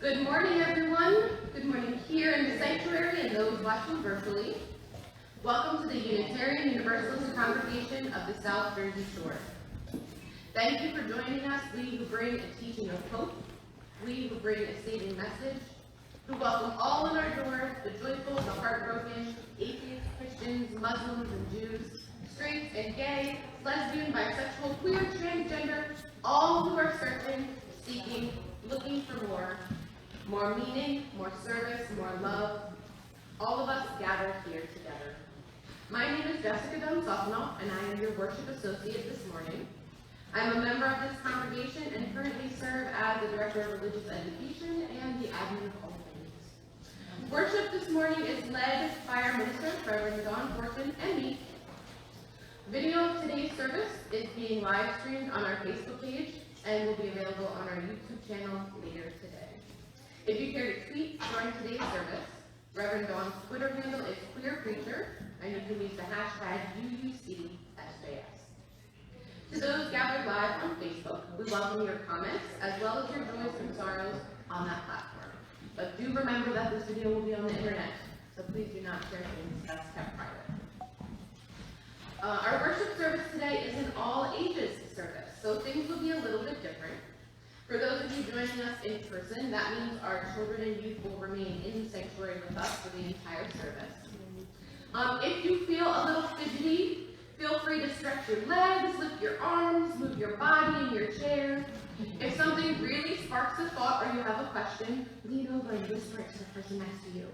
Good morning, everyone. Good morning here in the sanctuary and those watching virtually. Welcome to the Unitarian Universalist Congregation of the South Jersey Shore. Thank you for joining us, we who bring a teaching of hope, we who bring a saving message, who welcome all in our doors, the joyful, the heartbroken, atheists, Christians, Muslims and Jews, straight and gay, lesbian, bisexual, queer, transgender, all who are searching, seeking, looking for more meaning, more service, more love. All of us gather here together. My name is Jessica Dunn-Safonof, and I am your worship associate this morning. I'm a member of this congregation and currently serve as the Director of Religious Education and the Admin of all things. Worship this morning is led by our minister, Reverend Dawn and me. Video of today's service is being live streamed on our Facebook page and will be available on our YouTube channel later today. If you care to tweet during today's service, Reverend Dawn's Twitter handle is queerpreacher, and you can use the hashtag UUCSJS. To those gathered live on Facebook, we welcome your comments as well as your joys and sorrows on that platform. But do remember that this video will be on the internet, so please do not share things that's kept private. Our worship service today is an all ages service, so things will be a little bit different. For those of you joining us in person, that means our children and youth will remain in the sanctuary with us for the entire service. If you feel a little fidgety, feel free to stretch your legs, lift your arms, move your body in your chair. If something really sparks a thought or you have a question, lean over and whisper it to the person next to you.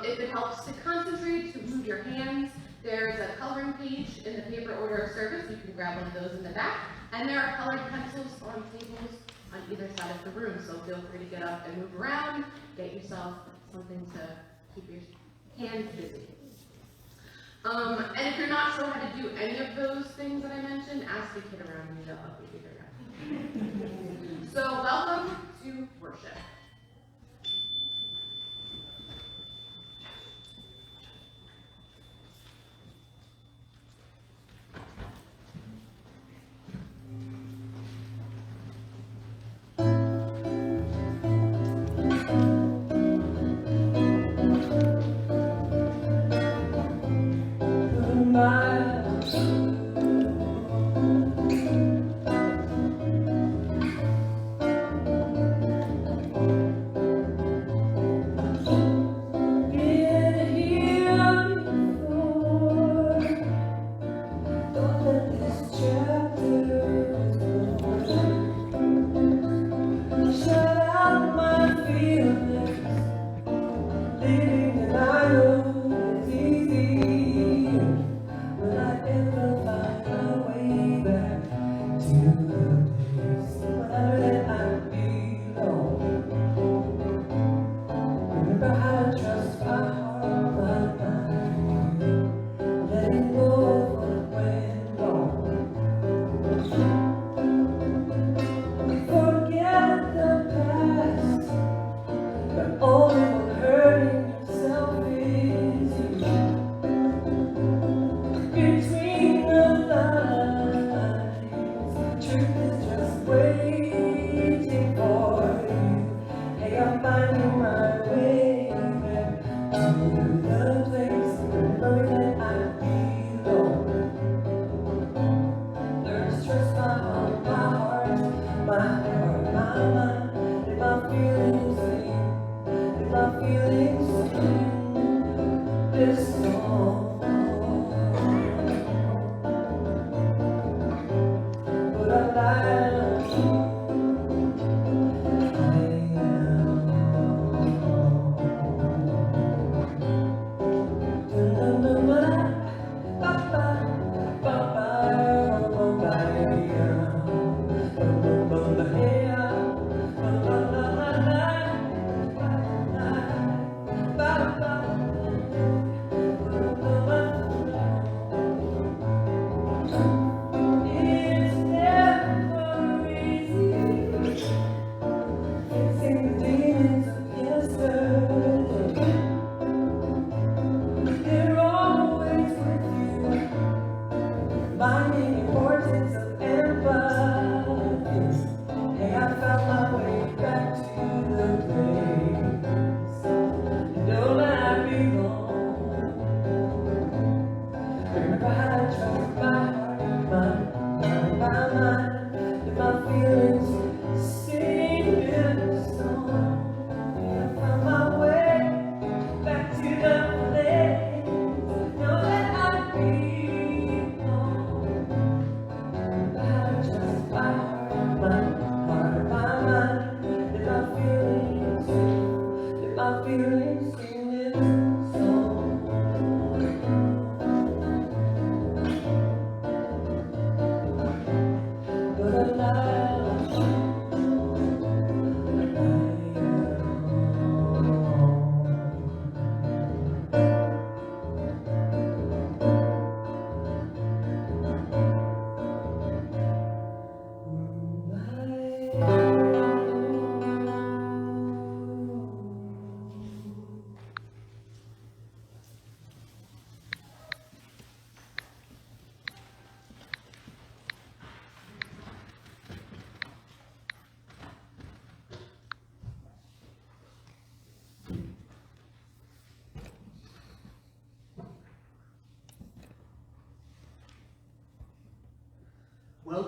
If it helps to concentrate, to move your hands, there's a coloring page in the paper order of service. You can grab one of those in the back. And there are colored pencils on tables on either side of the room. So feel free to get up and move around, get yourself something to keep your hands busy. And if you're not sure how to do any of those things that I mentioned, ask a kid around you, they'll help you figure it out. So welcome to worship.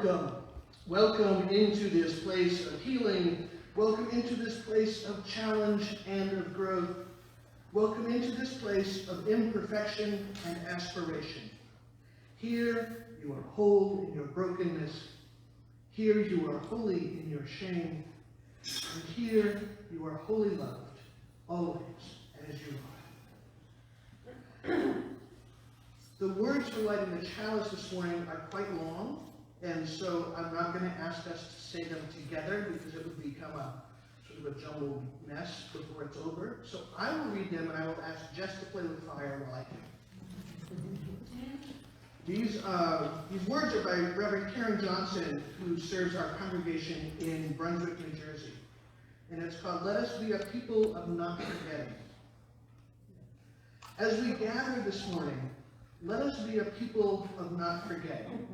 Welcome. Welcome into this place of healing. Welcome into this place of challenge and of growth. Welcome into this place of imperfection and aspiration. Here you are whole in your brokenness. Here you are holy in your shame. And here you are wholly loved, always as you are. The words for lighting the chalice this morning are quite long, and so I'm not going to ask us to say them together because it would become a sort of a jumbled mess before it's over. So I will read them, and I will ask Jess to play with fire while I do. These words are by Reverend Karen Johnson, who serves our congregation in Brunswick, New Jersey. And it's called, "Let Us Be a People of Not Forgetting." As we gather this morning, let us be a people of not forgetting.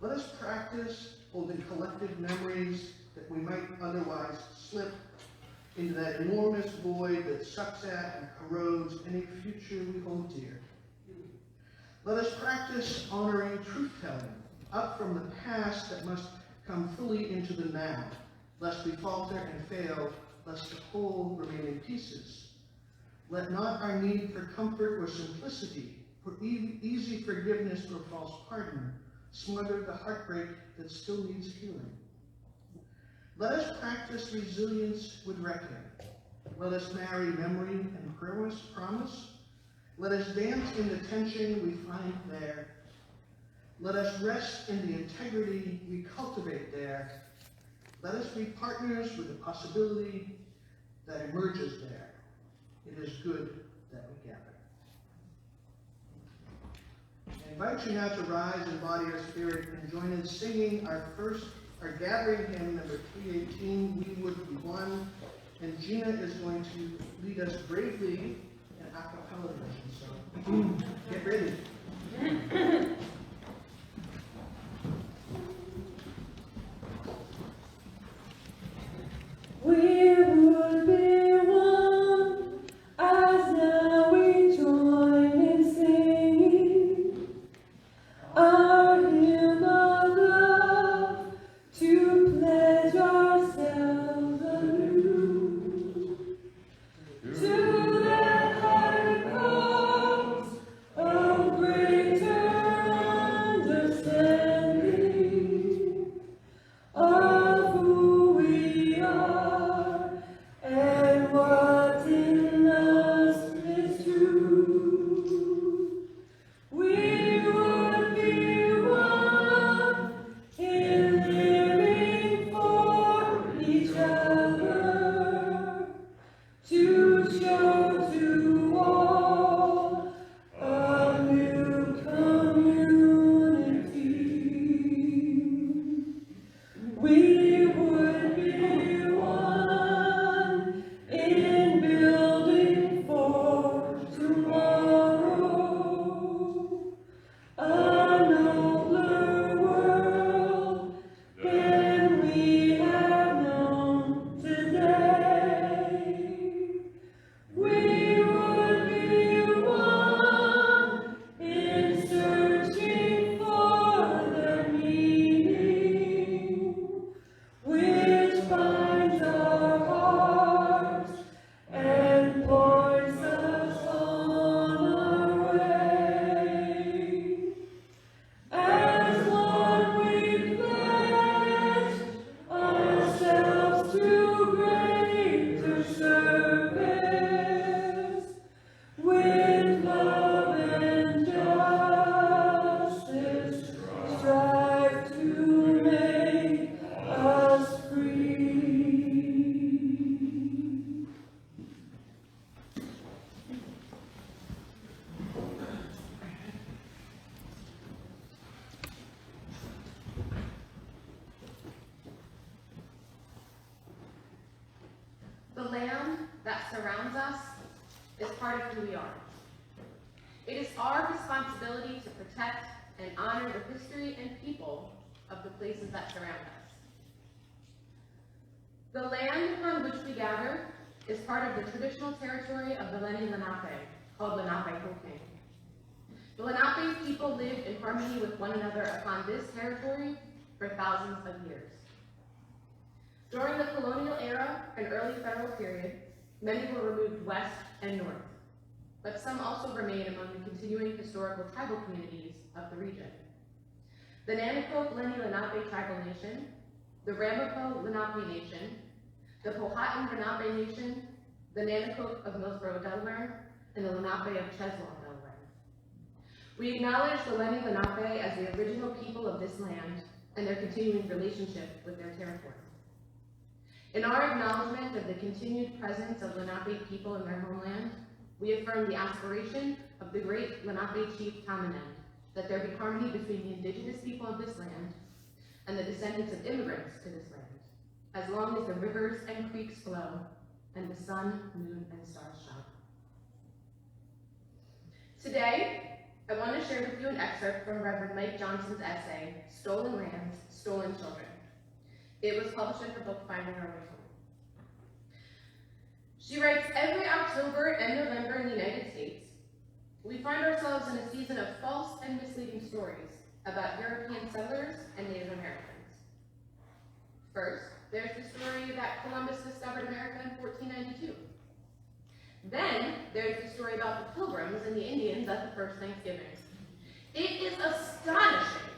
Let us practice holding collective memories that we might otherwise slip into that enormous void that sucks at and corrodes any future we hold dear. Let us practice honoring truth-telling, up from the past that must come fully into the now, lest we falter and fail, lest the whole remain in pieces. Let not our need for comfort or simplicity, for easy forgiveness or false pardon, smother the heartbreak that still needs healing. Let us practice resilience with reckoning. Let us marry memory and promise. Let us dance in the tension we find there. Let us rest in the integrity we cultivate there. Let us be partners with the possibility that emerges there. It is good that we gather. I invite you now to rise in body or spirit and join in singing our gathering hymn, number 318, "We Would Be One." And Gina is going to lead us bravely in a cappella version, so get ready. We would be one, as now we join in singing our hymn of love, to pledge ourselves anew to that higher cause of greater understanding of who we are and what in us is true. We would be one in living for each other, to show to all a new community. We would be one in building for tomorrow, a nobler world than we have known today. We would be one in searching for the meaning which binds our hearts and points us on our way. As one we pledge ourselves to greater service, with love and justice, strive to make us free. The land that surrounds us is part of who we are. It is our responsibility to protect and honor the history and people of the places that surround us. The land upon which we gather is part of the traditional territory of the Lenni Lenape, called Lenape-Hoking. The Lenape people lived in harmony with one another upon this territory for thousands of years. During the colonial era and early federal period, many were removed west and north, but some also remain among the continuing historical tribal communities of the region. The Nanaco-Lenni-Lenape Tribal Nation, the Ramapo-Lenape Nation, the Powhatan Lenape Nation, the Nanacoke of Millsboro, Delaware, and the Lenape of Cheslow, Delaware. We acknowledge the Lenni Lenape as the original people of this land and their continuing relationship with their territory. In our acknowledgement of the continued presence of Lenape people in their homeland, we affirm the aspiration of the great Lenape chief Tamenend that there be harmony between the indigenous people of this land and the descendants of immigrants to this land, as long as the rivers and creeks flow and the sun, moon, and stars shine. Today, I want to share with you an excerpt from Reverend Mike Johnson's essay, Stolen Lands, Stolen Children. It was published in her book, Finding Our Way Home. She writes, every October and November in the United States, we find ourselves in a season of false and misleading stories about European settlers and Native Americans. First, there's the story that Columbus discovered America in 1492. Then, there's the story about the Pilgrims and the Indians at the first Thanksgiving. It is astonishing,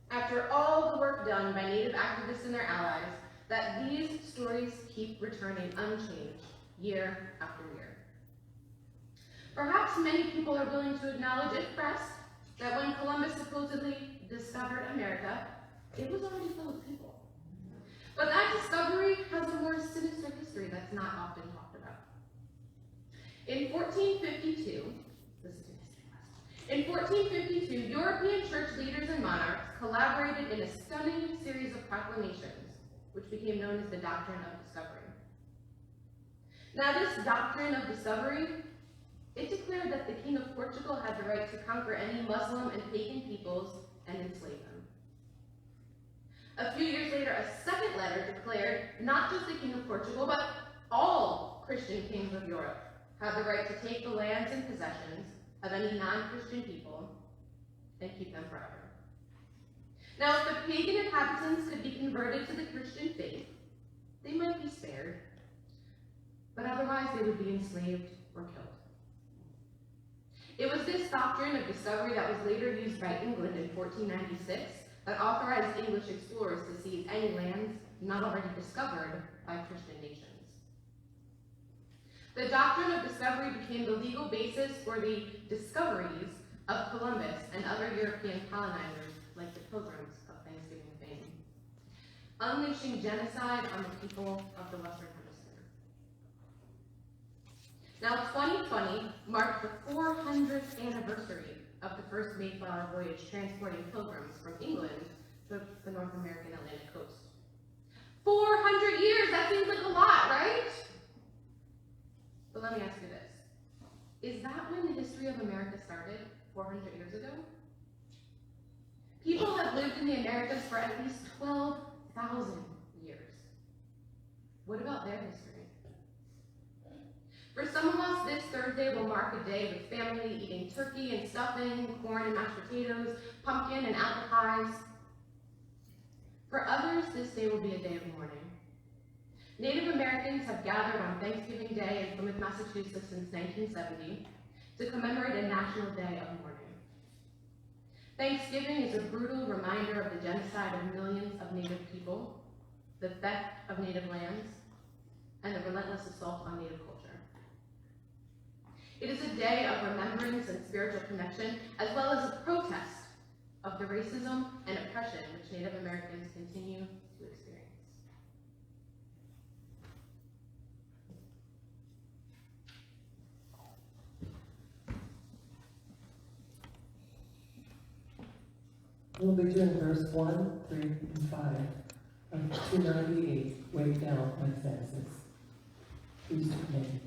after all the work done by Native activists and their allies, that these stories keep returning unchanged, year after year. Perhaps many people are willing to acknowledge, if pressed, that when Columbus supposedly discovered America, it was already full of people. But that discovery has a more sinister history that's not often talked about. In 1452, listen to history class. In 1452, European church leaders and monarchs collaborated in a stunning series of proclamations, which became known as the Doctrine of Discovery. Now, this Doctrine of Discovery, it declared that the King of Portugal had the right to conquer any Muslim and pagan peoples and enslave them. A few years later, a second letter declared not just the King of Portugal, but all Christian kings of Europe had the right to take the lands and possessions of any non-Christian people and keep them forever. Now, if the pagan inhabitants could be converted to the Christian faith, they might be spared, but otherwise they would be enslaved or killed. It was this doctrine of discovery that was later used by England in 1496 that authorized English explorers to seize any lands not already discovered by Christian nations. The doctrine of discovery became the legal basis for the discoveries of Columbus and other European colonizers like the Pilgrims of Thanksgiving fame, unleashing genocide on the people of the Western Hemisphere. Now, 2020 marked the 400th anniversary of the first Mayflower voyage transporting pilgrims from England to the North American Atlantic coast. 400 years, that seems like a lot, right? But let me ask you this. Is that when the history of America started 400 years ago? People have lived in the Americas for at least 12,000 years. What about their history? For some of us, this Thursday will mark a day with family eating turkey and stuffing, corn and mashed potatoes, pumpkin and apple pies. For others, this day will be a day of mourning. Native Americans have gathered on Thanksgiving Day in Plymouth, Massachusetts since 1970 to commemorate a national day of mourning. Thanksgiving is a brutal reminder of the genocide of millions of Native people, the theft of Native lands, and the relentless assault on Native culture. It is a day of remembrance and spiritual connection, as well as a protest of the racism and oppression which Native Americans continue to experience. We'll be doing verse 1, 3, and 5 of 298, Way Down by Fences. Please remain.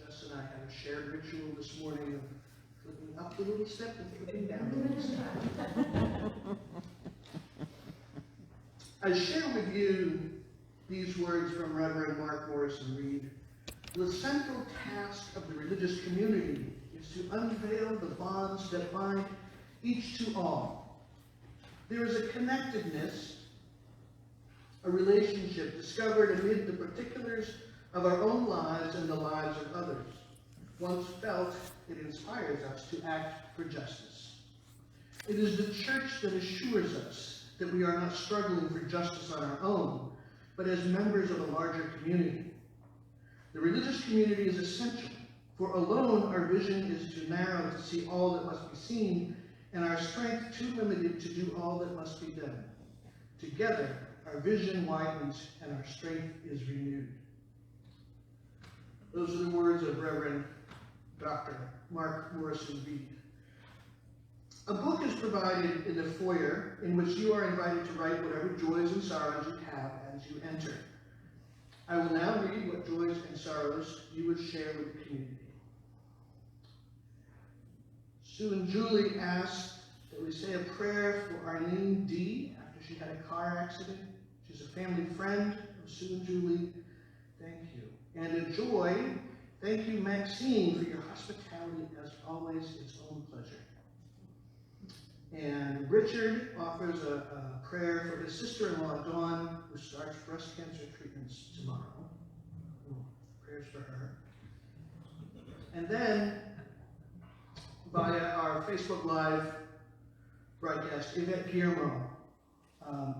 Jess and I had a shared ritual this morning of flipping up a little step and flipping down a little step. I share with you these words from Reverend Mark Morrison Reed. The central task of the religious community is to unveil the bonds that bind each to all. There is a connectedness, a relationship discovered amid the particulars of our own lives and the lives of others. Once felt, it inspires us to act for justice. It is the church that assures us that we are not struggling for justice on our own, but as members of a larger community. The religious community is essential, for alone our vision is too narrow to see all that must be seen, and our strength too limited to do all that must be done. Together, our vision widens and our strength is renewed. Those are the words of Reverend Dr. Mark Morrison Reed. A book is provided in the foyer in which you are invited to write whatever joys and sorrows you have as you enter. I will now read what joys and sorrows you would share with the community. Sue and Julie asked that we say a prayer for Arlene D. after she had a car accident. She's a family friend of Sue and Julie. Thank you. And a joy, thank you, Maxine, for your hospitality. As always, its own pleasure. And Richard offers a prayer for his sister-in-law, Dawn, who starts breast cancer treatments tomorrow. Prayers for her. And then, via our Facebook Live broadcast, Yvette Guillermo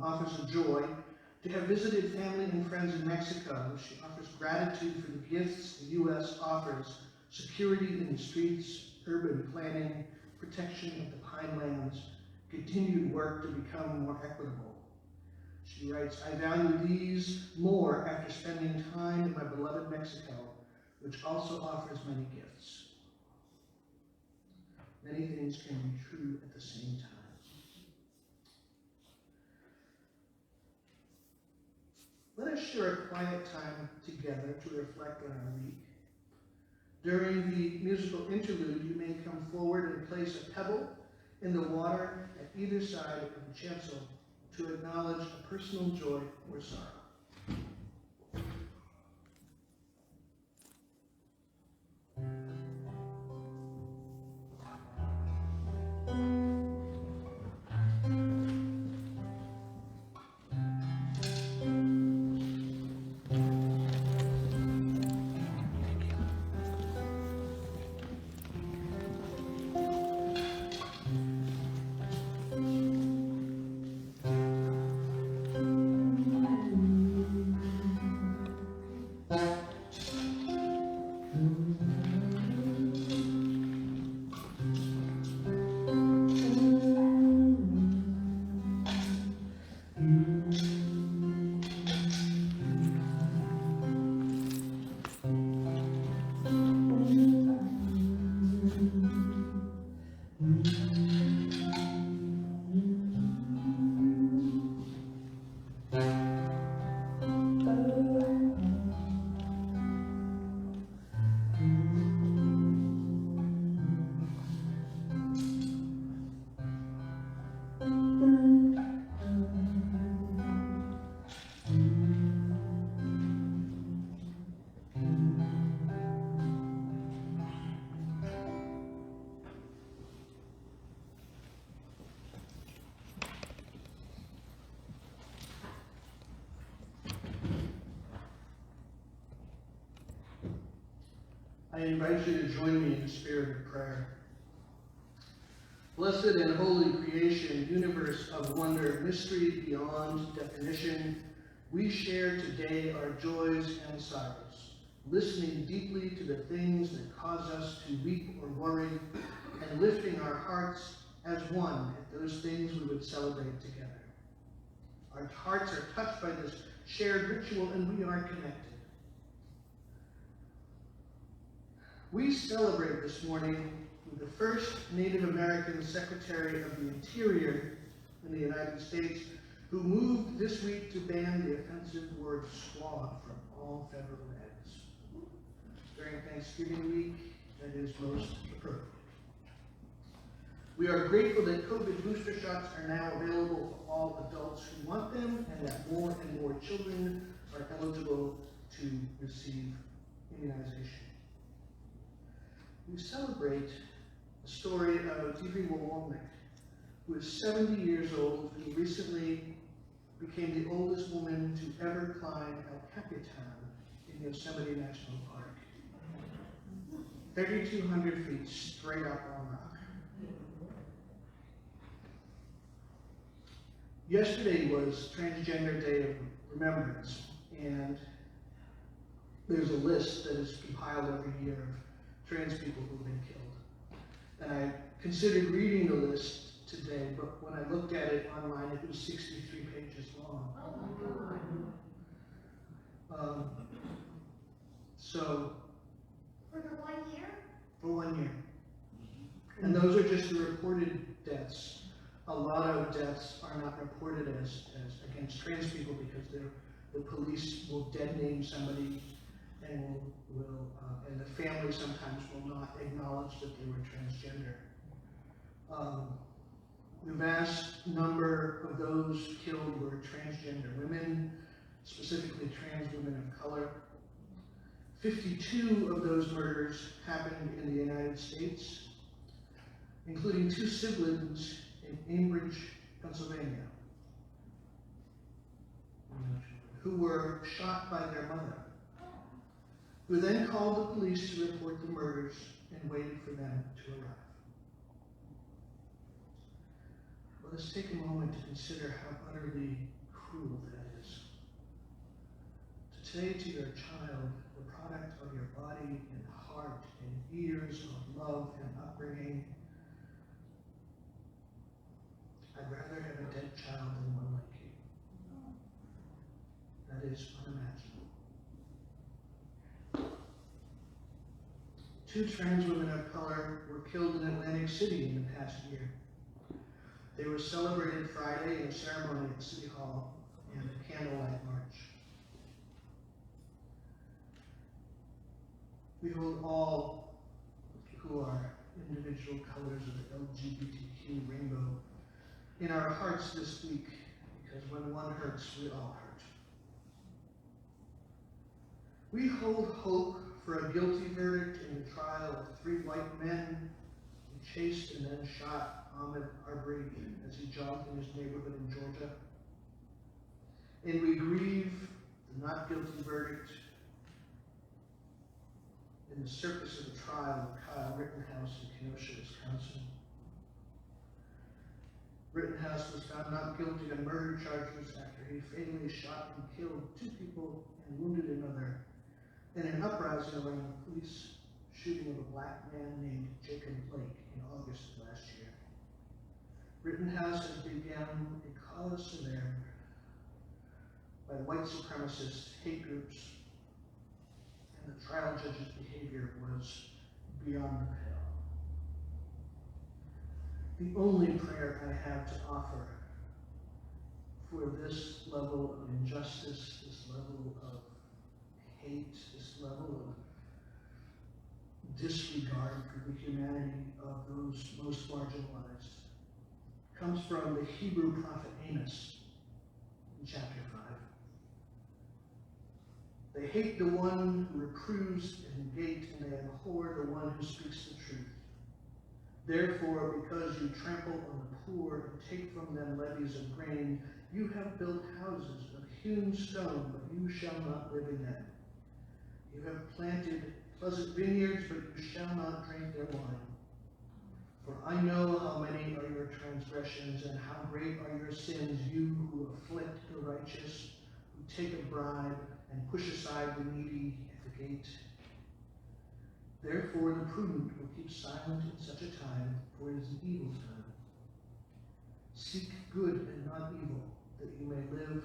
offers a joy to have visited family and friends in Mexico. She offers gratitude for the gifts the U.S. offers: security in the streets, urban planning, protection of the Pinelands, continued work to become more equitable. She writes, I value these more after spending time in my beloved Mexico, which also offers many gifts. Many things can be true at the same time. Let us share a quiet time together to reflect on our week. During the musical interlude, you may come forward and place a pebble in the water at either side of the chancel to acknowledge a personal joy or sorrow. I invite you to join me in the spirit of prayer. Blessed and holy creation, universe of wonder, mystery beyond definition, we share today our joys and sorrows, listening deeply to the things that cause us to weep or worry, and lifting our hearts as one at those things we would celebrate together. Our hearts are touched by this shared ritual, and we are connected. We celebrate this morning with the first Native American Secretary of the Interior in the United States, who moved this week to ban the offensive word squaw from all federal ads. During Thanksgiving week, that is most appropriate. We are grateful that COVID booster shots are now available for all adults who want them, and that more and more children are eligible to receive immunization. We celebrate the story of Tiwi, who is 70 years old, who recently became the oldest woman to ever climb El Capitan in Yosemite National Park. 3,200 feet straight up on rock. Yesterday was Transgender Day of Remembrance, and there's a list that is compiled every year of trans people who've been killed. And I considered reading the list today, but when I looked at it online, it was 63 pages long. So, For the 1 year? for 1 year. And those are just the reported deaths. A lot of deaths are not reported as against trans people because the police will dead name somebody and and the family sometimes will not acknowledge that they were transgender. The vast number of those killed were transgender women, specifically trans women of color. 52 of those murders happened in the United States, including 2 siblings in Cambridge, Pennsylvania, who were shot by their mother, who then called the police to report the murders and waited for them to arrive. Let us take a moment to consider how utterly cruel that is. To say to your child, the product of your body and heart and years of love and upbringing, I'd rather have a dead child than one like you. That is unimaginable. 2 trans women of color were killed in Atlantic City in the past year. They were celebrated Friday in a ceremony at City Hall and a candlelight march. We hold all who are individual colors of the LGBTQ rainbow in our hearts this week, because when one hurts, we all hurt. We hold hope for a guilty verdict in the trial of 3 white men who chased and then shot Ahmaud Arbery as he jogged in his neighborhood in Georgia. And we grieve the not guilty verdict in the circus of the trial of Kyle Rittenhouse in Kenosha, Wisconsin. Rittenhouse was found not guilty on murder charges after he fatally shot and killed 2 people and wounded another in an uprising around the police shooting of a black man named Jacob Blake in August of last year. Rittenhouse has begun a cause célèbre by white supremacist hate groups, and the trial judge's behavior was beyond repel. The only prayer I have to offer for this level of injustice, this level of hate, this level of disregard for the humanity of those most marginalized, comes from the Hebrew prophet Amos in chapter 5. They hate the one who reproves and negate, and they abhor the one who speaks the truth. Therefore, because you trample on the poor and take from them levies of grain, you have built houses of hewn stone, but you shall not live in them. You have planted pleasant vineyards, but you shall not drink their wine. For I know how many are your transgressions, and how great are your sins, you who afflict the righteous, who take a bribe, and push aside the needy at the gate. Therefore the prudent will keep silent in such a time, for it is an evil time. Seek good and not evil, that you may live,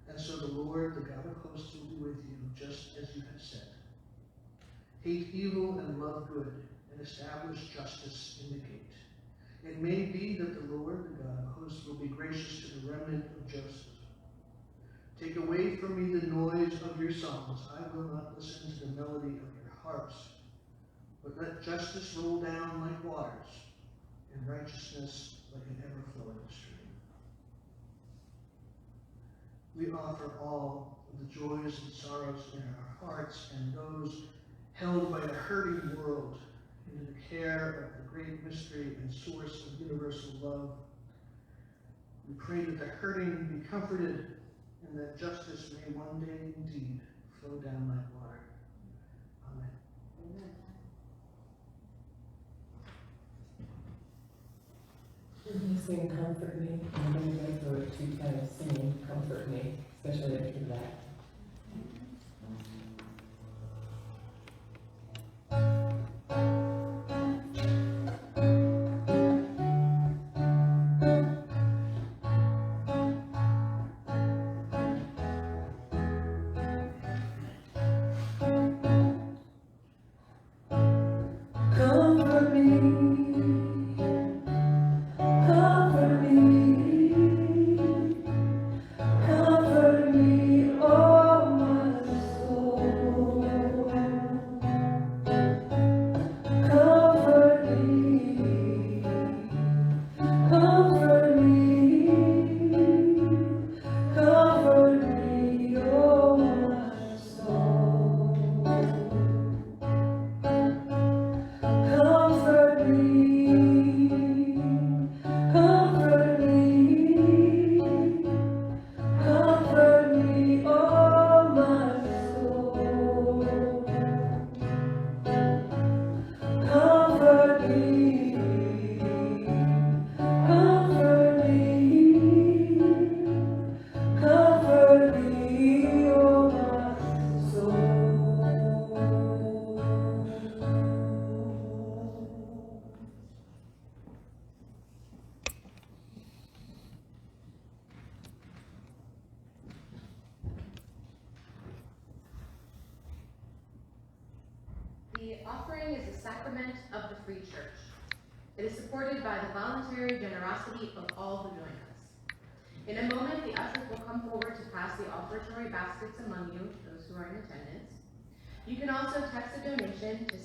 and so the Lord, the God of hosts, will be with you, just as you have said. Hate evil and love good, and establish justice in the gate. It may be that the Lord, the God of hosts, will be gracious to the remnant of Joseph. Take away from me the noise of your songs. I will not listen to the melody of your harps. But let justice roll down like waters, and righteousness like an ever-flowing stream. We offer all of the joys and sorrows in our hearts and those held by a hurting world into the care of the great mystery and source of universal love. We pray that the hurting be comforted and that justice may one day indeed flow down like water. Amen. When you sing Comfort Me, I'm going to go through it 2 times singing Comfort Me, especially after that. Comfort me, comfort me, comfort me, oh my soul. Comfort me, comfort me, comfort me, oh my soul. Comfort me, comfort me, comfort me, oh my soul. Comfort me, comfort me, comfort me, oh my soul. The offering is the sacrament of the free church. It is supported by the voluntary generosity of all who join us. In a moment, the ushers will come forward to pass the offertory baskets among you, those who are in attendance. You can also text a donation to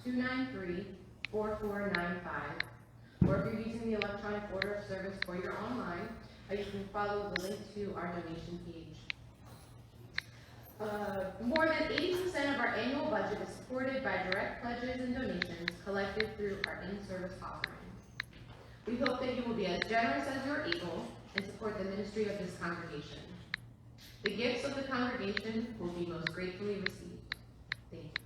609-293-4495, or if you're using the electronic order of service for your online, you can follow the link to our donation page. More than 80% of our annual budget is supported by direct pledges and donations collected through our in-service offering. We hope that you will be as generous as you are able and support the ministry of this congregation. The gifts of the congregation will be most gratefully received. Thank you.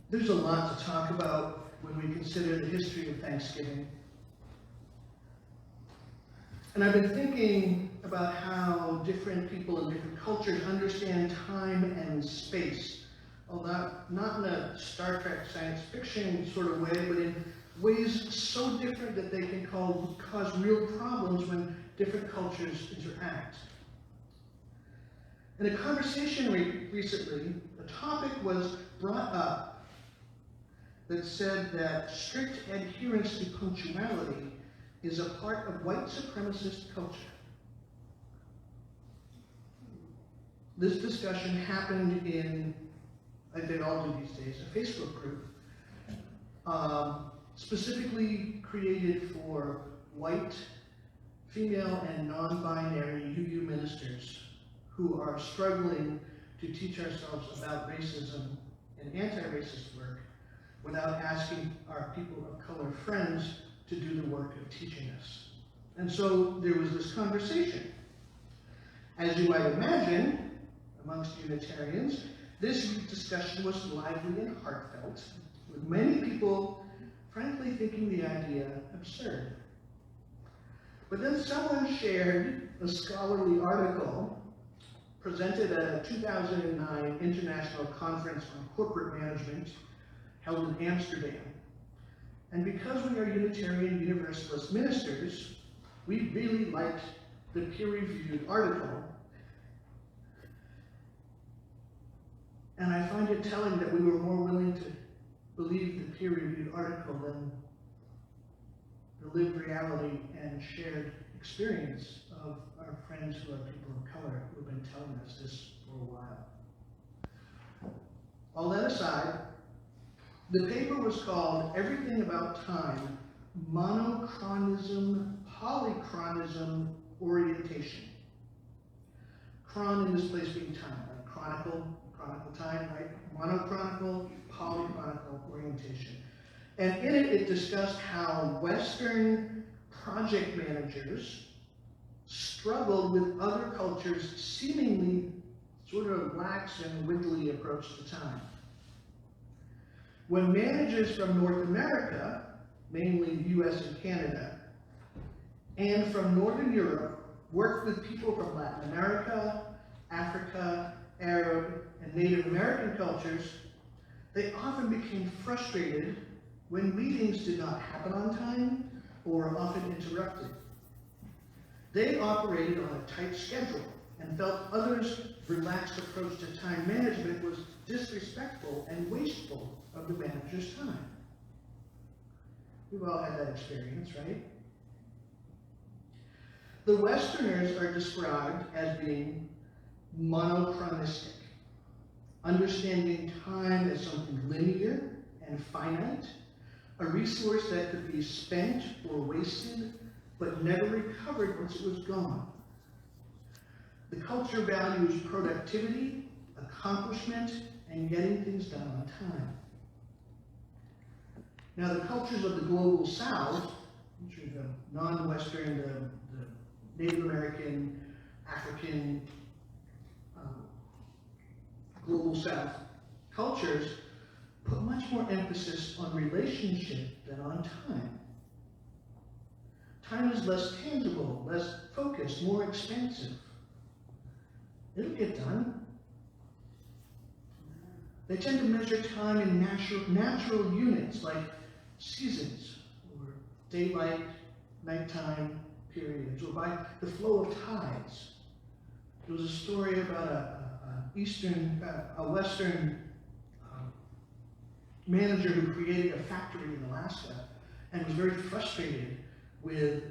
There's a lot to talk about when we consider the history of Thanksgiving. And I've been thinking about how different people in different cultures understand time and space. Although not in a Star Trek science fiction sort of way, but in ways so different that they can cause real problems when different cultures interact. In a conversation recently, a topic was brought up that said that strict adherence to punctuality is a part of white supremacist culture. This discussion happened in, like they all do these days, a Facebook group, specifically created for white, female, and non-binary UU ministers who are struggling to teach ourselves about racism and anti-racist work without asking our people of color friends to do the work of teaching us. And so there was this conversation. As you might imagine, amongst Unitarians, this discussion was lively and heartfelt, with many people frankly thinking the idea absurd. But then someone shared a scholarly article presented at a 2009 International Conference on Corporate Management held in Amsterdam. And because we are Unitarian Universalist ministers, we really liked the peer-reviewed article. And I find it telling that we were more willing to believe the peer-reviewed article than the lived reality and shared experience of our friends who are people of color who have been telling us this for a while. All that aside, the paper was called Everything About Time, Monochronism, Polychronism, Orientation. Chron in this place being time, like chronicle time, right? Monochronicle, polychronicle orientation. And in it, it discussed how Western project managers struggled with other cultures' seemingly sort of lax and wiggly approach to time. When managers from North America, mainly the US and Canada, and from Northern Europe worked with people from Latin America, Africa, Arab, and Native American cultures, they often became frustrated when meetings did not happen on time or often interrupted. They operated on a tight schedule and felt others' relaxed approach to time management was disrespectful and wasteful of the manager's time. We've all had that experience, right? The Westerners are described as being monochronistic, understanding time as something linear and finite, a resource that could be spent or wasted, but never recovered once it was gone. The culture values productivity, accomplishment, and getting things done on time. Now, the cultures of the global South, which are the non-Western, the Native American, African, global South cultures, put much more emphasis on relationship than on time. Time is less tangible, less focused, more expansive. It'll get done. They tend to measure time in natural units like seasons or daylight, nighttime periods, or by the flow of tides. There was a story about a Western manager who created a factory in Alaska and was very frustrated with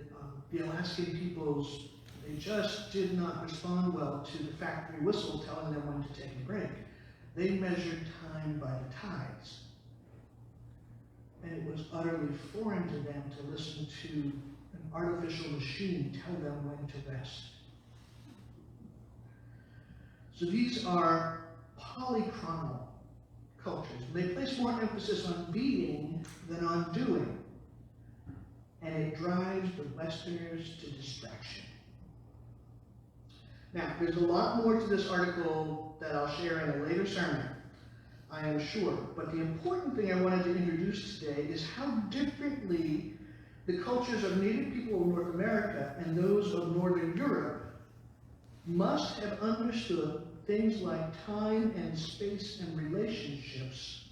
the Alaskan people's, they just did not respond well to the factory whistle telling them when to take a break. They measured time by the tides. And it was utterly foreign to them to listen to an artificial machine tell them when to rest. So these are polychronal cultures. They place more emphasis on being than on doing. And it drives the Westerners to distraction. Now, there's a lot more to this article that I'll share in a later sermon. I am sure. But the important thing I wanted to introduce today is how differently the cultures of Native people of North America and those of Northern Europe must have understood things like time and space and relationships,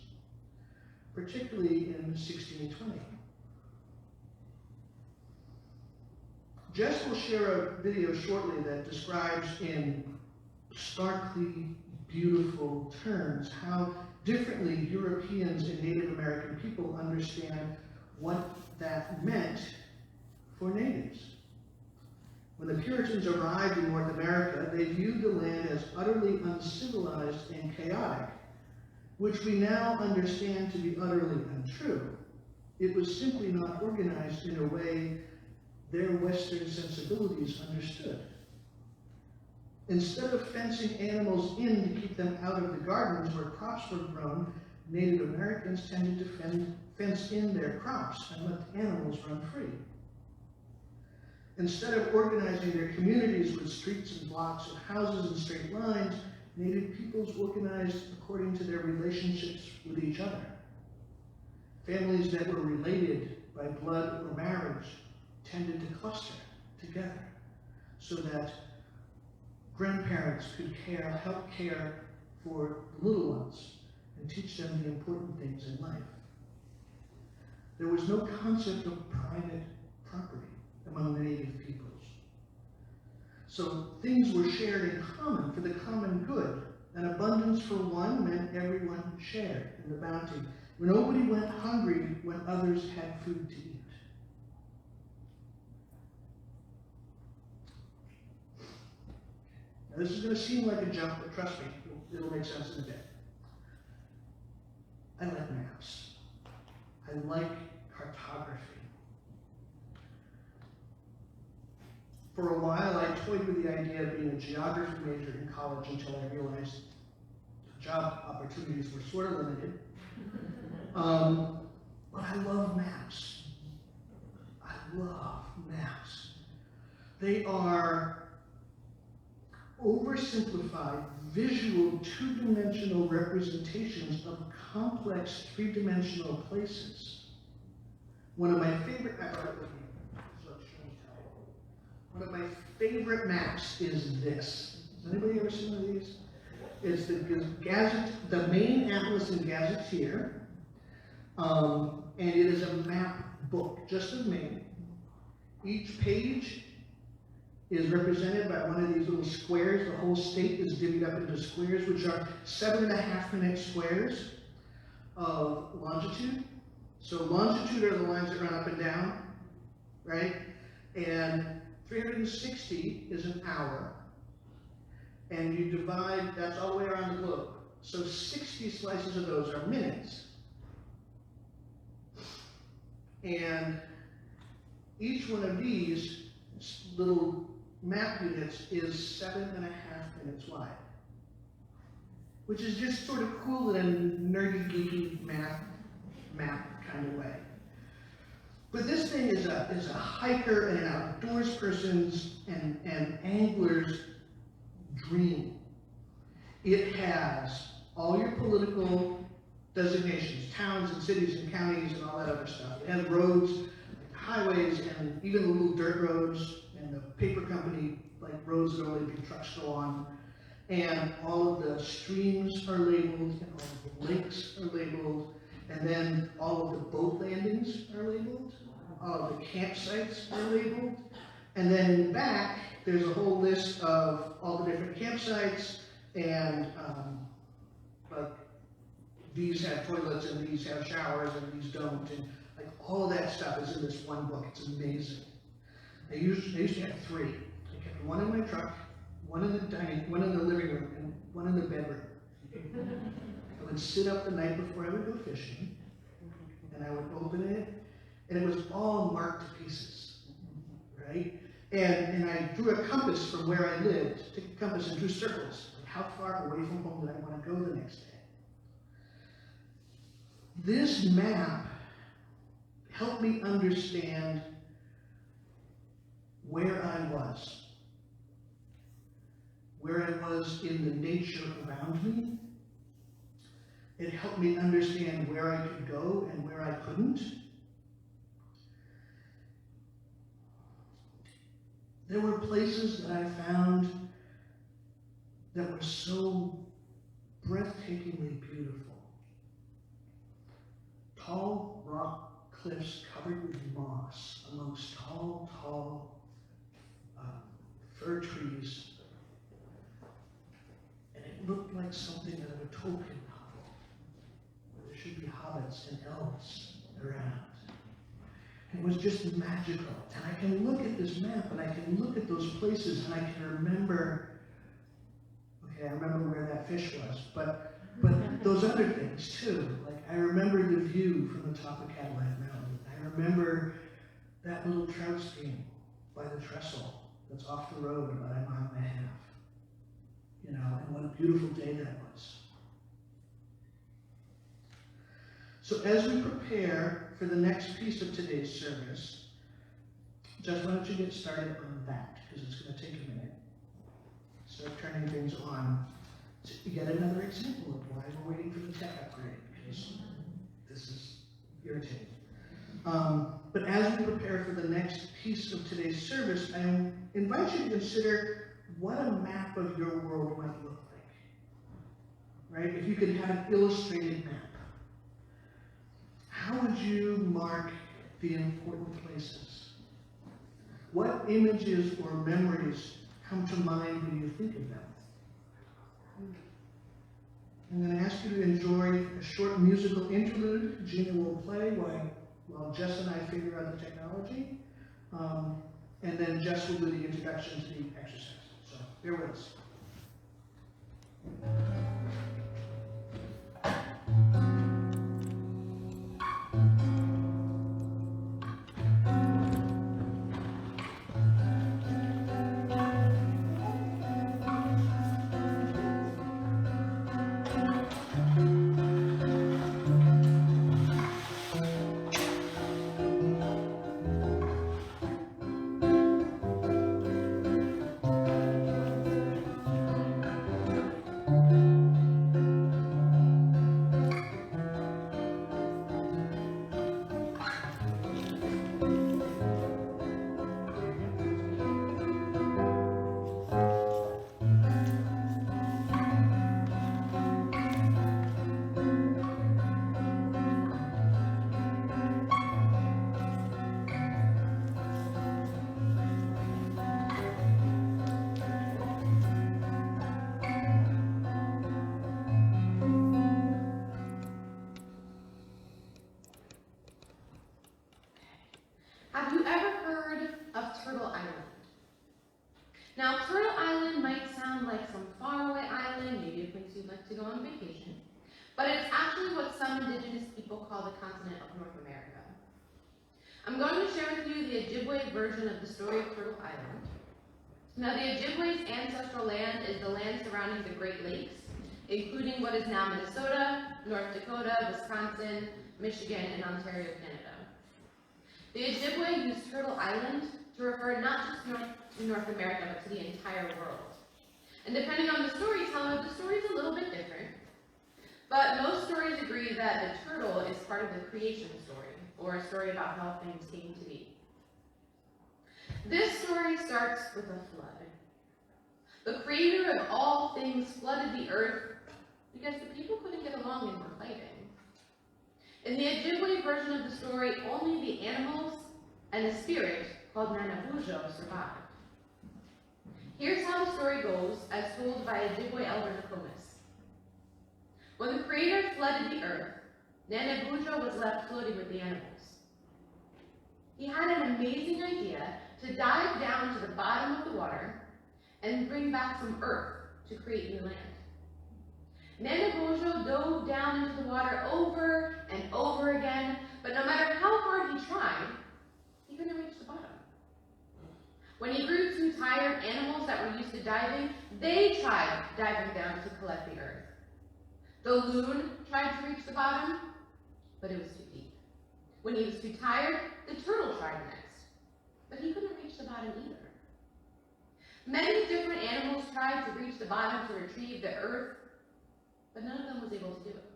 particularly in 1620. Jess will share a video shortly that describes in starkly beautiful terms how differently Europeans and Native American people understand what that meant for natives. When the Puritans arrived in North America, they viewed the land as utterly uncivilized and chaotic, which we now understand to be utterly untrue. It was simply not organized in a way their Western sensibilities understood. Instead of fencing animals in to keep them out of the gardens where crops were grown, Native Americans tended to fence in their crops and let the animals run free. Instead of organizing their communities with streets and blocks of houses and straight lines, Native peoples organized according to their relationships with each other. Families that were related by blood or marriage tended to cluster together so that grandparents could help care for the little ones and teach them the important things in life. There was no concept of private property among the Native peoples. So things were shared in common for the common good. And abundance for one meant everyone shared in the bounty. Nobody went hungry when others had food to eat. Now, this is going to seem like a jump, but trust me, it'll make sense in a bit. I like maps. I like cartography. For a while, I toyed with the idea of being a geography major in college until I realized job opportunities were sort of limited. But I love maps. I love maps. They are oversimplified, visual, two-dimensional representations of complex, three-dimensional places. One of my favorite, one of my favorite maps is this. Has anybody ever seen one of these? It's the main atlas in Gazetteer, and it is a map book, just of Maine. Each page is represented by one of these little squares. The whole state is divvied up into squares, which are 7.5-minute squares of longitude. So longitude are the lines that run up and down, right? And 360 is an hour. And you divide, that's all the way around the globe. So 60 slices of those are minutes. And each one of these little map units is 7.5 minutes wide. Which is just sort of cool in a nerdy, geeky map kind of way. But this thing is a hiker and an outdoors person's and angler's dream. It has all your political designations, towns and cities and counties and all that other stuff. It has roads, like highways, and even the little dirt roads and the paper company, like roads that only big trucks go on. And all of the streams are labeled, and all of the lakes are labeled, and then all of the boat landings are labeled, all of the campsites are labeled, and then in the back, there's a whole list of all the different campsites, and like these have toilets, and these have showers, and these don't, and like all of that stuff is in this one book. It's amazing. I used to have 3. I kept one in my truck, one in the living room, and one in the bedroom. I would sit up the night before I would go fishing, and I would open it, and it was all marked to pieces, right? And I drew a compass from where I lived, took a compass and drew circles. Like how far away from home did I want to go the next day? This map helped me understand where I was in the nature around me, It helped me understand where I could go and where I couldn't. There were places that I found that were so breathtakingly beautiful. Tall rock cliffs covered with moss amongst tall fir trees. And it looked like something out of a Tolkien novel, where there should be hobbits and elves around. It was just magical. And I can look at this map and I can look at those places and I can remember, okay, I remember where that fish was, but those other things too. Like I remember the view from the top of Cadillac Mountain. I remember that little trout stream by the trestle that's off the road about a mile and a half. You know, and what a beautiful day that was. So as we prepare for the next piece of today's service, Jess, why don't you get started on that, because it's going to take a minute. Start turning things on to get another example of why we're waiting for the tech upgrade, because this is irritating. But as we prepare for the next piece of today's service, I invite you to consider what a map of your world might look like. Right? If you could have an illustrated map, how would you mark the important places? What images or memories come to mind when you think of them? I'm going to ask you to enjoy a short musical interlude. Gina will play while Jess and I figure out the technology. And then Jess will do the introduction to the exercise. So bear with us. Have you ever heard of Turtle Island? Now, Turtle Island might sound like some faraway island, maybe a place you'd like to go on vacation, but it's actually what some indigenous people call the continent of North America. I'm going to share with you the Ojibwe version of the story of Turtle Island. Now, the Ojibwe's ancestral land is the land surrounding the Great Lakes, including what is now Minnesota, North Dakota, Wisconsin, Michigan, and Ontario, Canada. The Ojibwe used Turtle Island to refer not just to North America, but to the entire world. And depending on the storyteller, the story is a little bit different. But most stories agree that the turtle is part of the creation story, or a story about how things came to be. This story starts with a flood. The creator of all things flooded the earth because the people couldn't get along and were fighting. In the Ojibwe version of the story, only the animals and a spirit called Nanabujo survived. Here's how the story goes, as told by Ojibwe elder Nokomis. When the Creator flooded the earth, Nanabujo was left floating with the animals. He had an amazing idea to dive down to the bottom of the water and bring back some earth to create new land. Nanabujo dove down into the water over and over again, but no matter how hard he tried, he couldn't reach the bottom. When he grew too tired, animals that were used to diving, they tried diving down to collect the earth. The loon tried to reach the bottom, but it was too deep. When he was too tired, the turtle tried next, but he couldn't reach the bottom either. Many different animals tried to reach the bottom to retrieve the earth, but none of them was able to do it.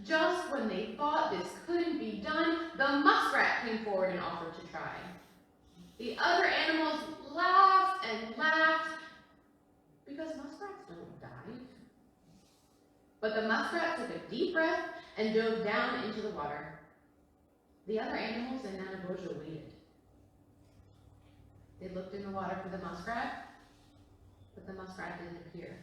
Just when they thought this couldn't be done, the muskrat came forward and offered to try. The other animals laughed and laughed because muskrats don't dive. But the muskrat took a deep breath and dove down into the water. The other animals in Nanaboja waited. They looked in the water for the muskrat, but the muskrat didn't appear.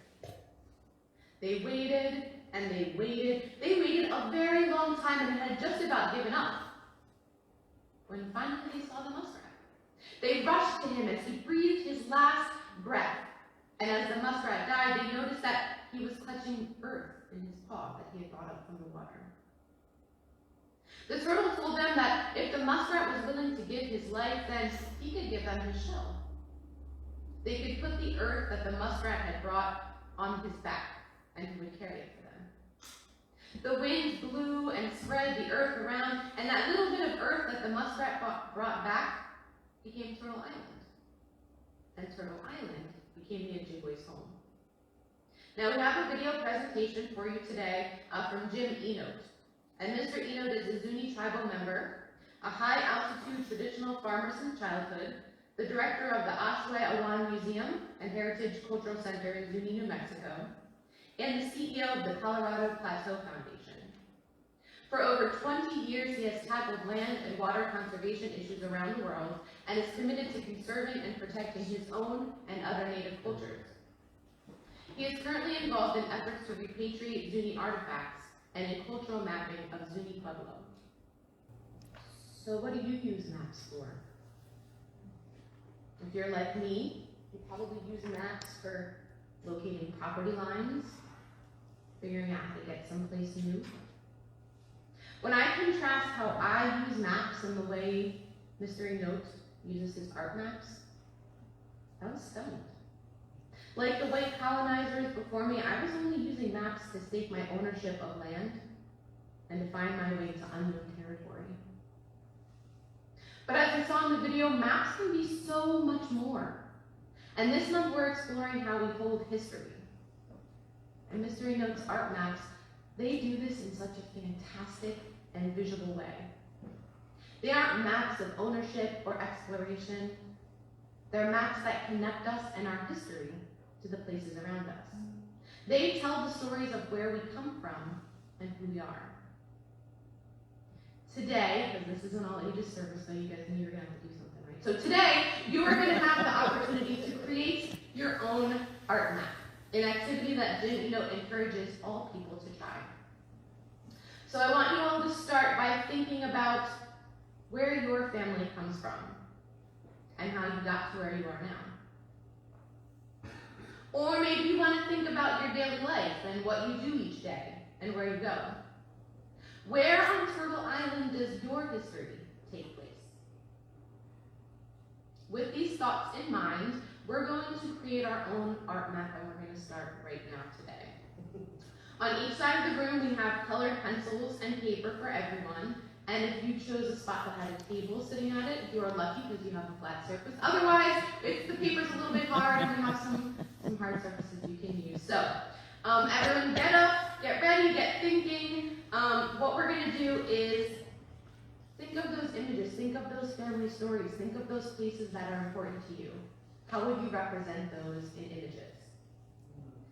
They waited and they waited. They waited a very long time and had just about given up when finally they saw the muskrat. They rushed to him as he breathed his last breath, and as the muskrat died, they noticed that he was clutching earth in his paw that he had brought up from the water. The turtle told them that if the muskrat was willing to give his life, then he could give them his shell. They could put the earth that the muskrat had brought on his back, and he would carry it for them. The wind blew and spread the earth around, and that little bit of earth that the muskrat brought back became Turtle Island. And Turtle Island became the Ojibwe's home. Now we have a video presentation for you today from Jim Enote. And Mr. Enote is a Zuni tribal member, a high-altitude traditional farmer since childhood, the director of the Ashwe Awan Museum and Heritage Cultural Center in Zuni, New Mexico, and the CEO of the Colorado Plateau Foundation. For over 20 years, he has tackled land and water conservation issues around the world and is committed to conserving and protecting his own and other native cultures. He is currently involved in efforts to repatriate Zuni artifacts and in cultural mapping of Zuni Pueblo. So what do you use maps for? If you're like me, you probably use maps for locating property lines, figuring out how to get someplace new. When I contrast how I use maps and the way Mr. Enote uses his art maps, I was stunned. Like the white colonizers before me, I was only using maps to stake my ownership of land and to find my way to unknown territory. But as I saw in the video, maps can be so much more. And this month we're exploring how we hold history. And Mr. Enote's art maps, they do this in such a fantastic and visual way. They aren't maps of ownership or exploration. They're maps that connect us and our history to the places around us. They tell the stories of where we come from and who we are. Today, because this is an all-ages service, so you guys knew you were going to have to do something, right? So today, you are going to have the opportunity to create your own art map, an activity that Jim Enote encourages all people to try. So I want you all to start by thinking about where your family comes from and how you got to where you are now. Or maybe you want to think about your daily life and what you do each day and where you go. Where on Turtle Island does your history take place? With these thoughts in mind, we're going to create our own art map, and we're going to start right now today. On each side of the room, we have colored pencils and paper for everyone. And if you chose a spot that had a table sitting at it, you are lucky because you have a flat surface. Otherwise, if the paper's a little bit hard, we have some hard surfaces you can use. So, everyone get up, get ready, get thinking. What we're going to do is think of those images, think of those family stories, think of those places that are important to you. How would you represent those in images?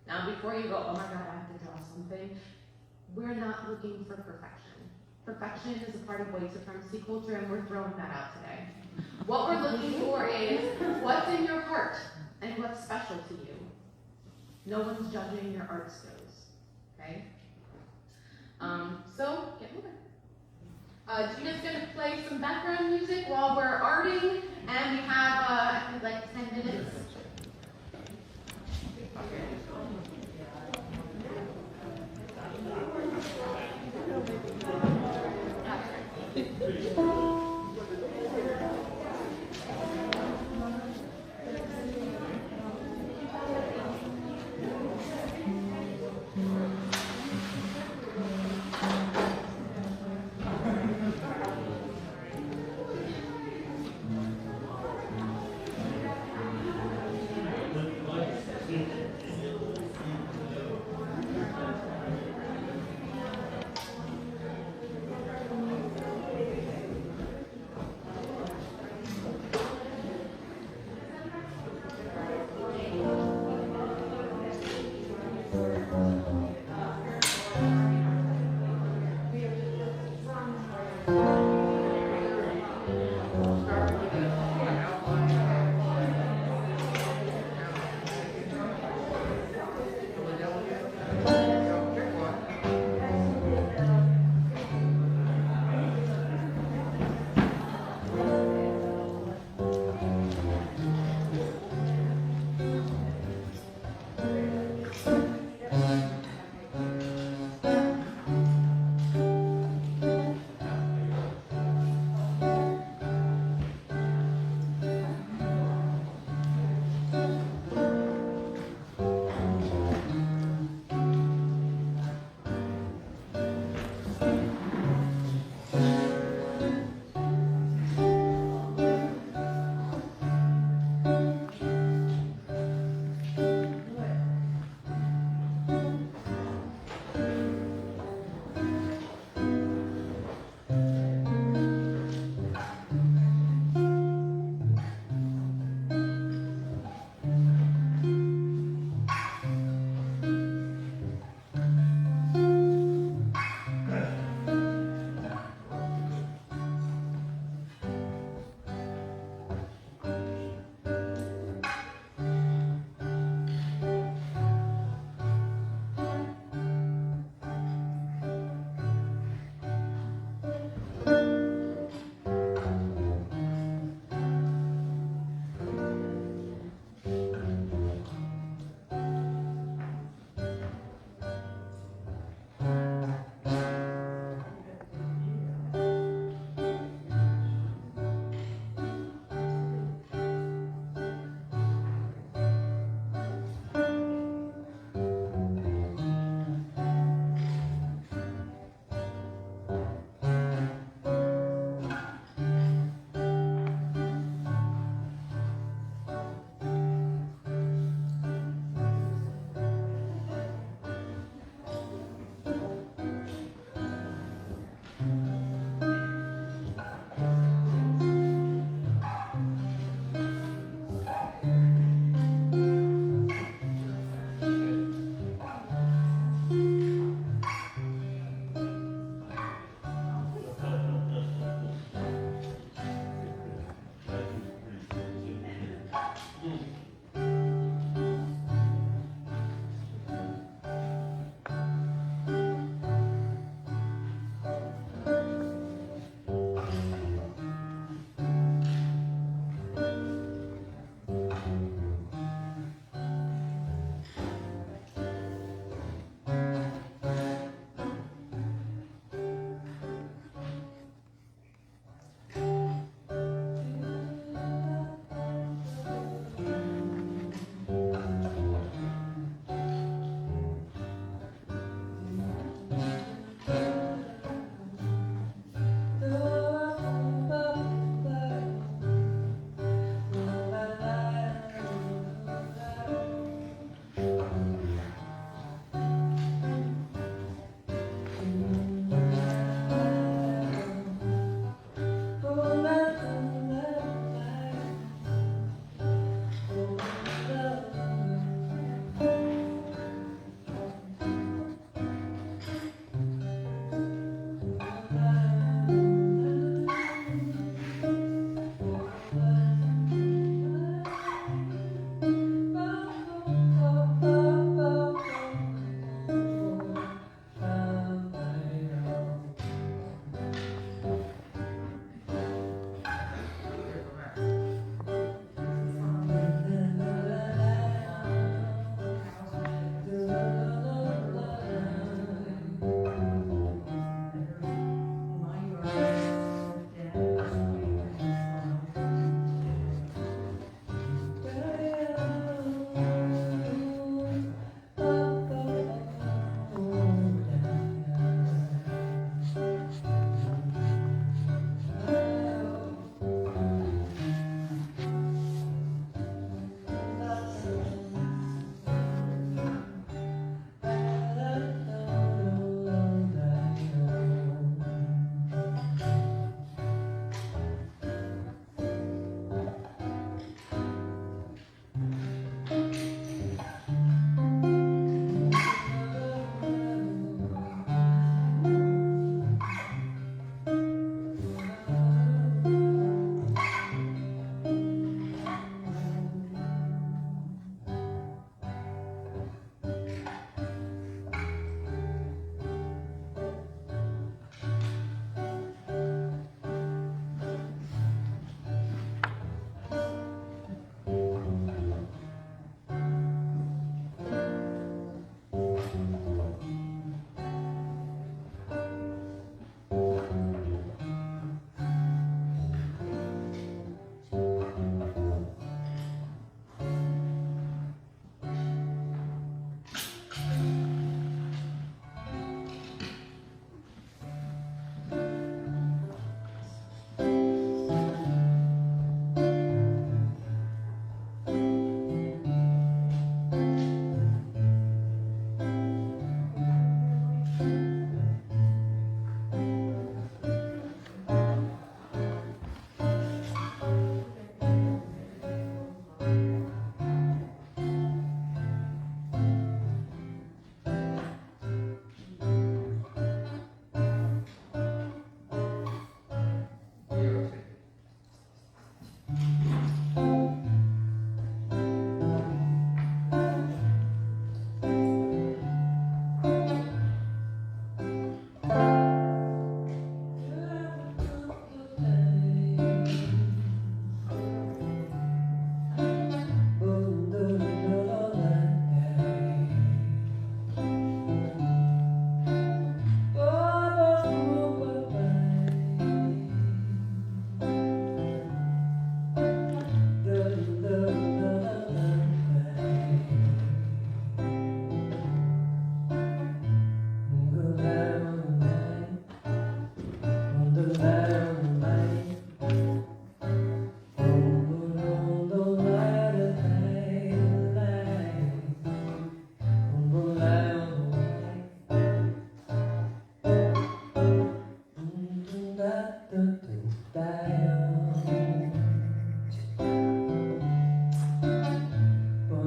Now, before you go, oh my God, I have to draw something, we're not looking for perfection. Perfection is a part of white supremacy culture, and we're throwing that out today. What we're looking for is what's in your heart and what's special to you. No one's judging your art skills, okay? So, get moving. Gina's going to play some background music while we're arting, and we have, I think, like 10 minutes.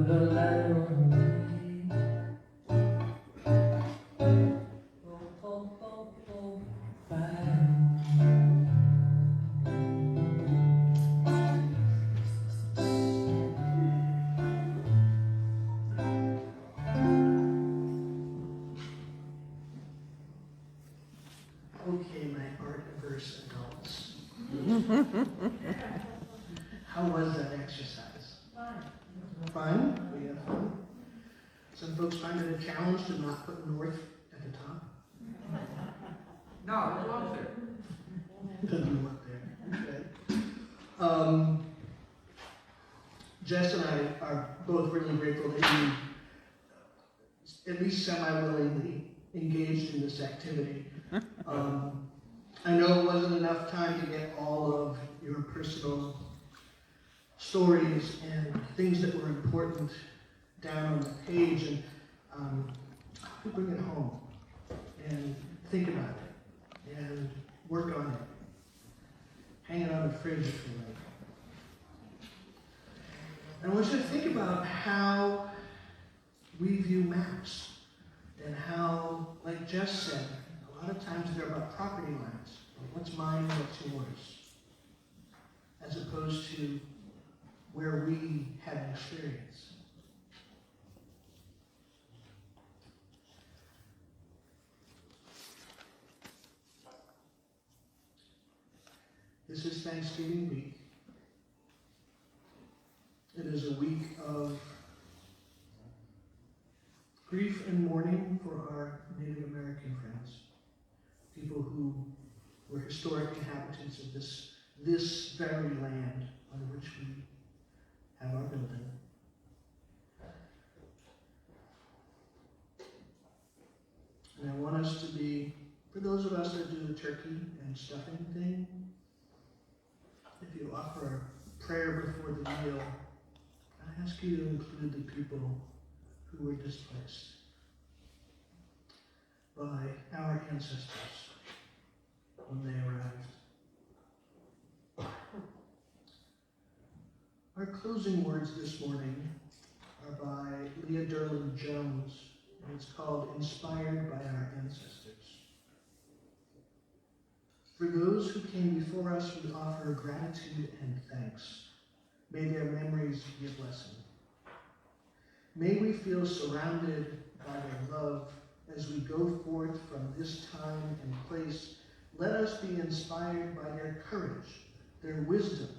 gonna lie on me. Oh, oh, oh, oh, bye. Okay, my art averse adults. How was that exercise? Fun? We had fun? Some folks find it a challenge to not put north at the top. No, it belongs there. Doesn't work there. Okay. Jess and I are both really grateful that you, at least semi-willingly, engaged in this activity. I know it wasn't enough time to get all of your personal stories and things that were important down on the page, and we bring it home and think about it and work on it. Hang it on the fridge if you like. And I want you to think about how we view maps and how, like Jess said, a lot of times they're about property lines. What's mine, what's yours? As opposed to where we had an experience. This is Thanksgiving week. It is a week of grief and mourning for our Native American friends, people who were historic inhabitants of this very land on which we have our building. And I want us to be, for those of us that do the turkey and stuffing thing, if you offer a prayer before the meal, I ask you to include the people who were displaced by our ancestors when they arrived. Our closing words this morning are by Leah Derlin Jones, and it's called Inspired by Our Ancestors. For those who came before us, we offer gratitude and thanks. May their memories be a blessing. May we feel surrounded by their love as we go forth from this time and place. Let us be inspired by their courage, their wisdom,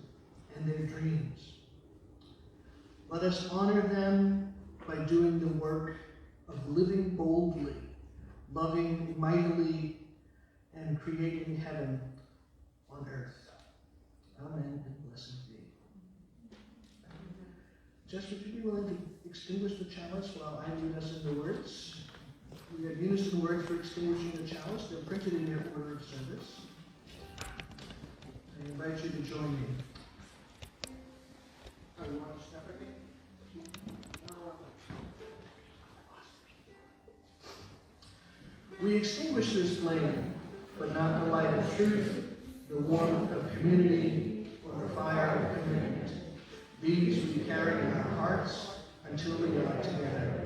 and their dreams. Let us honor them by doing the work of living boldly, loving mightily, and creating heaven on earth. Amen and blessed be. Jess, would you be willing to extinguish the chalice while I lead us in the words? We have unison words for extinguishing the chalice. They're printed in your order of service. I invite you to join me. Oh, you want to step with me? We extinguish this flame, but not the light of truth, the warmth of community, or the fire of commitment. These we carry in our hearts until we are together.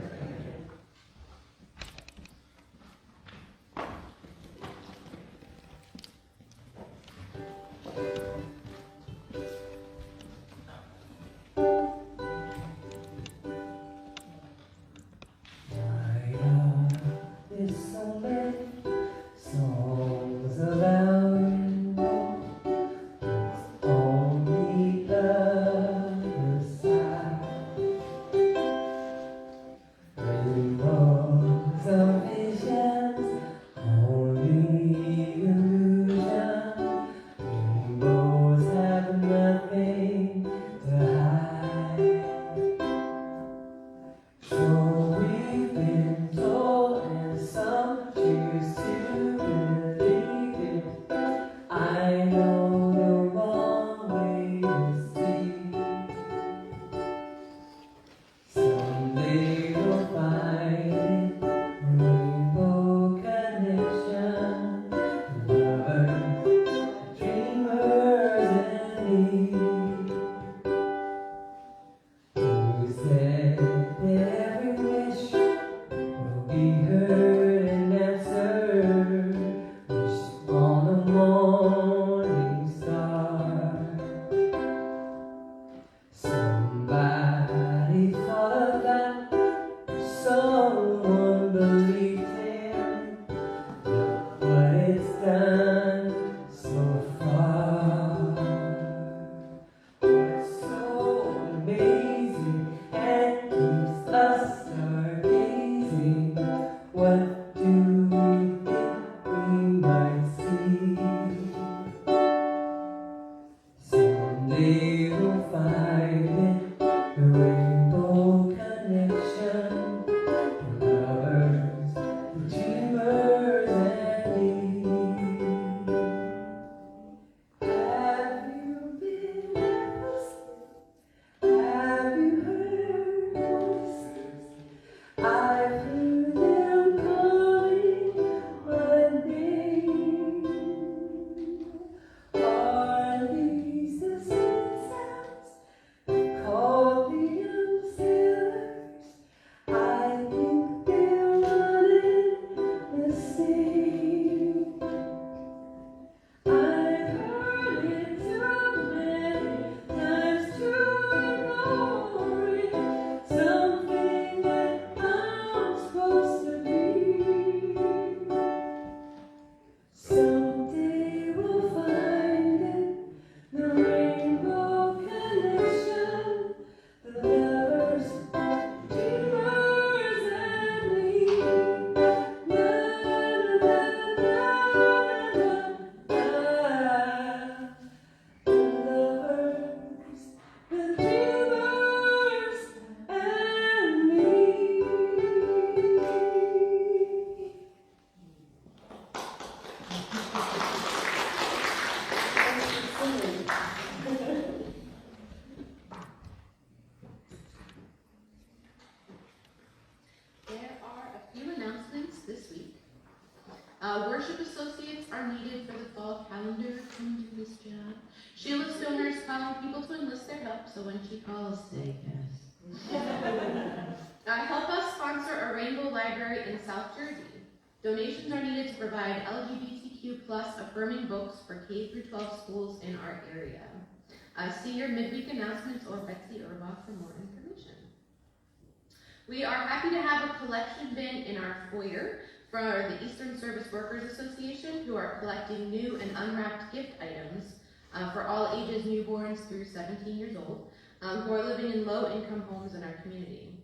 Worship associates are needed for the fall calendar. Come do this job. Sheila Stoner is calling people to enlist their help, so when she calls, say yes. Help us sponsor a rainbow library in South Jersey. Donations are needed to provide LGBTQ+ affirming books for K-12 schools in our area. See your midweek announcements or Betsy Urbach for more information. We are happy to have a collection bin in our foyer for the Eastern Service Workers Association, who are collecting new and unwrapped gift items for all ages newborns through 17 years old, who are living in low-income homes in our community.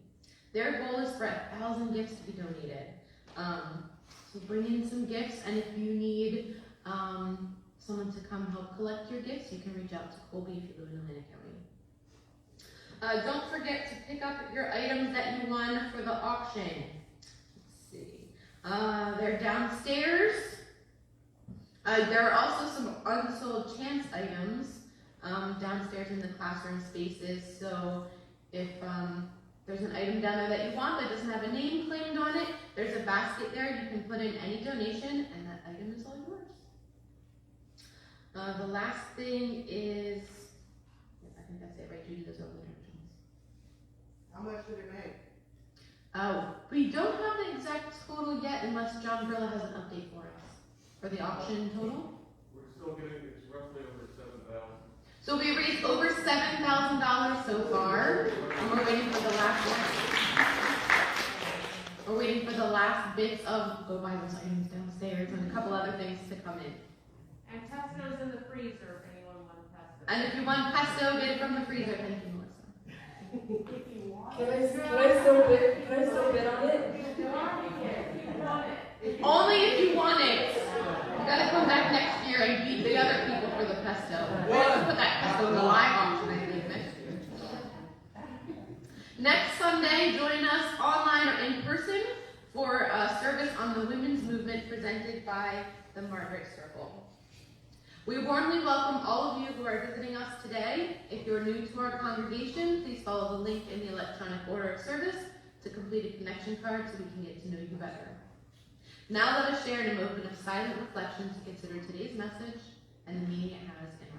Their goal is for 1,000 gifts to be donated. So bring in some gifts, and if you need someone to come help collect your gifts, you can reach out to Colby if you live in Atlantic County. Don't forget to pick up your items that you won for the auction. Let's see. They're downstairs. There are also some unsold chance items downstairs in the classroom spaces. So if there's an item down there that you want that doesn't have a name claimed on it, there's a basket there. You can put in any donation, and that item is all yours. The last thing is, I think that's it, right, Judy? Those are all the directions. How much did it make? We don't have the exact total yet unless John Brilla has an update for us. For the auction total? We're still getting, it's roughly over 7,000. So we raised over $7,000 so far, and we're waiting for the last one. We're waiting for the last bits of, go buy those items downstairs, and a couple other things to come in. And pesto's in the freezer if anyone wants pesto. And if you want pesto, get it from the freezer. Thank you, Melissa. If you want Can I still bid on it? If you want it. Only if you want it. You gotta come back next year and beat the other people for the pesto. We have to put that pesto in the live auction, I think, next year. Next Sunday, join us online or in person for a service on the women's movement presented by the Margaret Circle. We warmly welcome all of you who are visiting us today. If you're new to our congregation, please follow the link in the electronic order of service to complete a connection card so we can get to know you better. Now let us share in a moment of silent reflection to consider today's message and the meaning it has in